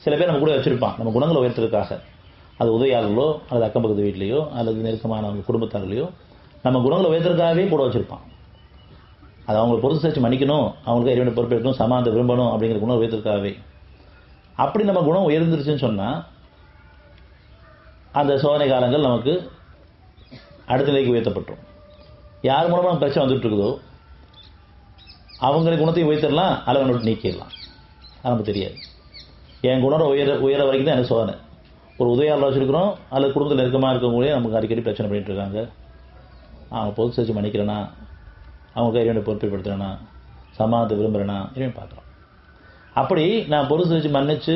சில பேர் நம்ம கூட வச்சிருப்பான் நம்ம குணங்களை உயர்த்துறதுக்காக. அது உதவியாளர்களோ அல்லது அக்கம் பக்கத்து வீட்லையோ அல்லது நெருக்கமான அவங்க குடும்பத்தார்களையோ நம்ம குணங்களை உயர்த்துறதுக்காகவே கூட வச்சிருப்பான். அது அவங்களை பொறுத்து சேர்த்து மன்னிக்கணும், அவங்களுக்கு இறைவனை பொறுப்பேற்கணும், சமாதானத்தை விரும்பணும் அப்படிங்கிற குணம் உயர்த்துறதுக்காகவே. அப்படி நம்ம குணம் உயர்ந்துருச்சுன்னு சொன்னா அந்த சோதனை காலங்கள் நமக்கு அடுத்த நிலைக்கு உயர்த்தப்பட்டுரும். யார் மூலமா நம்ம பிரச்சனை வந்துட்டு இருக்குதோ அவங்களுடைய குணத்தையும் உயர்த்திடலாம் அல்லது அவனோட நீக்கிடலாம். அது நமக்கு தெரியாது. என் குணம் உயர வரைக்கும் தான் எனக்கு சோதனை. ஒரு உதவியாளர் வச்சிருக்கிறோம் அல்லது குடும்பத்தில் நெருக்கமாக இருக்கவங்களே நமக்கு அடிக்கடி பிரச்சனை பண்ணிட்டு இருக்காங்க. அவங்க பொது சேர்த்து மன்னிக்கிறேன்னா, அவங்க இறைவனை பொறுப்பேற்படுத்துறேன்னா, சமாதானத்தை விரும்புகிறேன்னா இறைவன் பார்க்குறோம். அப்படி நான் பொறுத்து வச்சு மன்னிச்சு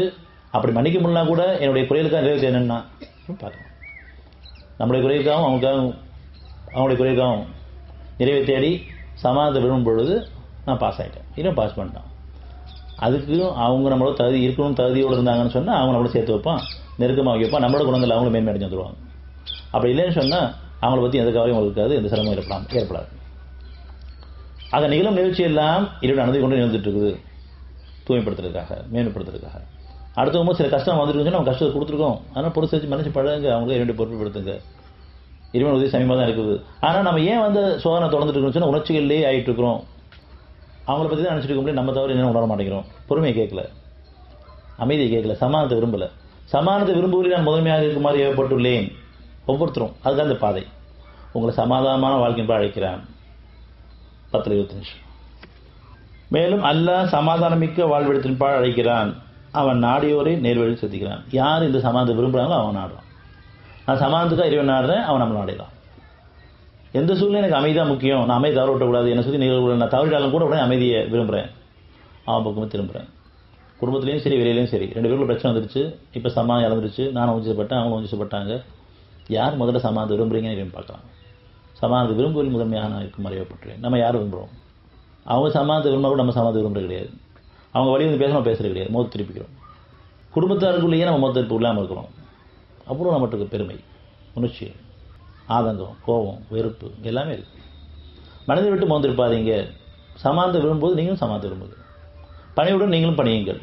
அப்படி மன்னிக்க முடியலனா கூட என்னுடைய குறைகளுக்காக நிறைவேற்ற என்னன்னா பார்க்கணும். நம்முடைய குறைகளுக்காகவும் அவங்களுடைய குறைகளுக்காகவும் நிறைவே தேடி சமாதானத்தை விரும்பும் பொழுது நான் பாஸ் ஆகிட்டேன், இன்னும் பாஸ் பண்ணிட்டான். அதுக்கு அவங்க நம்மளோட தகுதியோடு இருந்தாங்கன்னு சொன்னால் அவங்க நம்மளோட சேர்த்து வைப்பான், நெருக்கமாக வைப்பான், நம்மளோட குணங்கள் அவங்களும் மேன்மை அடைஞ்சு வந்துடுவாங்க. அப்படி இல்லைன்னு சொன்னால் அவங்கள பற்றி எந்த கவலையும் உங்களுக்கு இருக்காது, எந்த சிரமம் ஏற்படாது. ஆக நிகழும் நிகழ்ச்சி எல்லாம் இறைவன் அனுமதி கொண்டு நிகழ்ந்துட்டு இருக்குது, தூய்மைப்படுத்துறதுக்காக, மேம்படுத்துறதுக்காக. அடுத்தவங்க சில கஷ்டம் வந்துருக்குன்னு நம்ம கஷ்டத்தை கொடுத்துருக்கோம், அதனால் பொறுத்து வச்சு மன்னிச்சு பழகுங்க, அவங்களே இறைவனை பொறுப்புப்படுத்துங்க. இறைவன் உதவி சமயமாக தான் இருக்குது. ஆனால் நம்ம ஏன் சோதனை தொடர்ந்துட்டு இருக்கோம்னு சொன்னால் உணர்ச்சிகள்லேயே ஆகிட்டு இருக்கிறோம். அவங்கள பற்றி தான் நினச்சிட்டு இருக்க நம்ம தவிர என்ன உணர மாட்டேங்கிறோம். பொறுமையை கேட்கல, அமைதியை கேட்கல, சமாதானத்தை விரும்பல. சமாதானத்தை விரும்புவதில் நான் முதன்மையாக இருக்குமாறு ஏற்பட்டுள்ளேன். ஒவ்வொருத்தரும் அதுதான் அந்த பாதை. உங்களை சமாதானமான வாழ்க்கையின் அழைக்கிறான். 10:25. மேலும் அல்லாஹ் சமாதானமிக்க வாழ்விடத்தின் பாழ் அழைக்கிறான். அவன் நாடியோரை நேர்வழியில் செலுத்துகிறான். யார் இந்த சமாதானத்தை விரும்புகிறாங்களோ அவன் நாடுறான். நான் சமாதானத்துக்காக இறைவன் நாடுறேன், அவன் நம்மளை நாடிடலாம். எந்த சூழ்நிலை எனக்கு அமைதி தான் முக்கியம், நான் அமைதி தவற விட்டக்கூடாது, என்னை சுற்றி நிகழ்வுகள் நான் தவறிடாலும் கூட உடனே அமைதியை விரும்புகிறேன், அவன் பக்கமே திரும்புகிறேன். குடும்பத்துலேயும் சரி வெளியிலையும் சரி 2 பேருக்குள்ள பிரச்சனை வந்துருச்சு, இப்போ சமாதானம் இழந்துருச்சு, நானும் வஞ்சிக்கப்பட்டேன், அவங்களும் வஞ்சிக்கப்பட்டாங்க. யார் முதல்ல சமாதானத்தை விரும்புகிறீங்கன்னு இறைவன் பார்க்கலாம். சமாதானத்தை விரும்புவதில் முதன்மையாக நான் இருக்கும் அறியப்பட்டுருவேன். நம்ம யார் விரும்புகிறோம்? அவங்க சமாதானத்தை விரும்ப கூட நம்ம சமாதானத்தை விரும்புறது கிடையாது. அவங்க வழி வந்து பேசுகிறது கிடையாது, முகத்தை திருப்பிக்கிறோம். குடும்பத்தாருக்குள்ளேயே நம்ம முகத்தை திருப்பி இல்லாமல் இருக்கிறோம். அப்புறம் நம்மகிட்ட பெருமை, உணர்ச்சி, ஆதங்கம், கோபம், வெறுப்பு எல்லாமே இருக்கு. மனதை விட்டு மோந்திருப்பாதீங்க. சமாதானத்தை விரும்பும்போது நீங்களும் சமாதானத்தை விரும்புங்க, பணியுடன் நீங்களும் பணியுங்கள்.